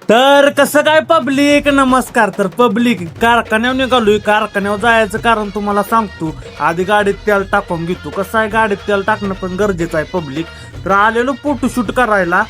तर कसं काय पब्लिक, नमस्कार. तर पब्लिक कारखान्यावर निघालोय. कारखान्यावर जायचं कारण तुम्हाला सांगतो. आधी गाडीत तेल टाकून घेतो. कसं आहे, गाडीत तेल टाकणं पण गरजेचं आहे पब्लिक. तर आलेलो फोटोशूट करायला.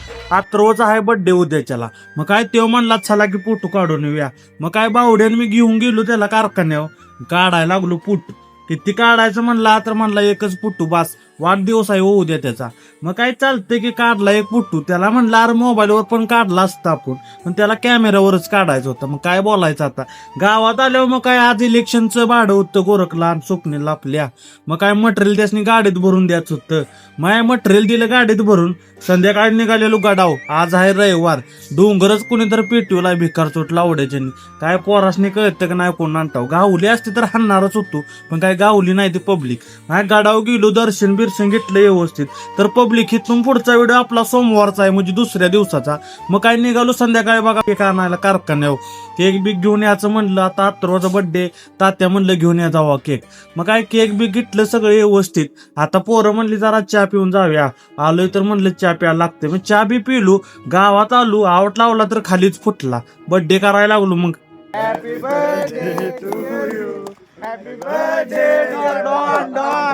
रोज आहे बड्डे उद्याच्याला. मग काय तेव्हा म्हणला चला की फोटो काढून येऊया. मग काय बावड्याने मी घेऊन गेलो त्याला कारखान्यावर. काढायला लागलो फोटो. किती काढायचं म्हणला तर म्हणला एकच फोटो बास. वाढदिवस आहे उद्या त्याचा. मग काय चालतंय की काढला एक फोटो. त्याला म्हणलं अरे मोबाईलवर पण काढला असता आपण, पण त्याला कॅमेऱ्यावरच काढायचं होतं. मग काय बोलायचं आता. गावात आल्यावर मग काय आज इलेक्शनचं भाडं होतं गोरखला आणि स्वप्नीला आपल्या. मग काय मटेरियल त्यासनी गाडीत भरून द्यायचं होतं. मग मटेरियल दिलं गाडीत भरून. संध्याकाळी निघालेलो गडाव. आज आहे रविवार. डोंगरच कुणीतरी पेटवलाय भिकार चोट लावड्याच्यानी. काय पोरासनी कळतं का नाही कोण आणताव. गावली असती तर हाणणारच होतो, पण काय गावली नाही ते पब्लिक. नाही गडाव गेलो, दर्शन बिरशन घेतलं व्यवस्थित. तर पब्लिक इथून पुढचा व्हिडिओ आपला सोमवारचा आहे, म्हणजे दुसऱ्या दिवसाचा. मग काय निघालो संध्याकाळी बघा केक आणायला कारखान्यावर. केक बिक घेऊन यायचं म्हणलं. आता अत्तरवाचा बड्डे, तात्या म्हणलं घेऊन या जावा केक. मग काय केक बिक घेतलं सगळं व्यवस्थित. आता पोरं म्हणली जरा चहा पिऊन जाऊया. आलोय तर म्हणलं चहा प्यायला लागते. मग चहा बी पिलो. गावात आलो, आवट लावला तर खालीच फुटला. बड्डे करायला लागलो. मग happy birthday to you, happy birthday don don,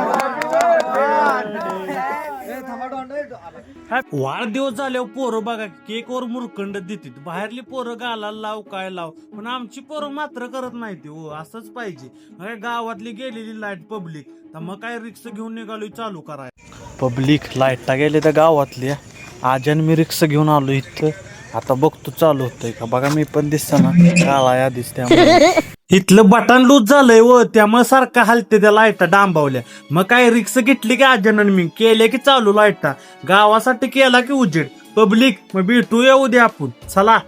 वाढदिवस झाल्यावर पोरं बघा केकवर मुरकंड देतात. बाहेरली पोरं गालाला लाव काय लाव, पण आमची पोरं मात्र करत नाही ते. हो असंच पाहिजे. मग गावातली गेलेली लाईट पब्लिक. तर मग काय रिक्षा घेऊन निघालो चालू कराय. पब्लिक लाईटला गेले तर गावातली. आजन मी रिक्षा घेऊन आलो इथं. आता बघतो चालू होतंय का. बघा मी पण दिसताना काळा या दिसत्या. इथलं बटन लूज झालंय व त्यामुळे सारखं हलते त्या लाईटा डांबावल्या. मग काय रिक्षा घेतली की आजन मी केले की चालू लाईटा. गावासाठी केला की उजेड. पब्लिक मग भेटूया उद्या आपण. चला.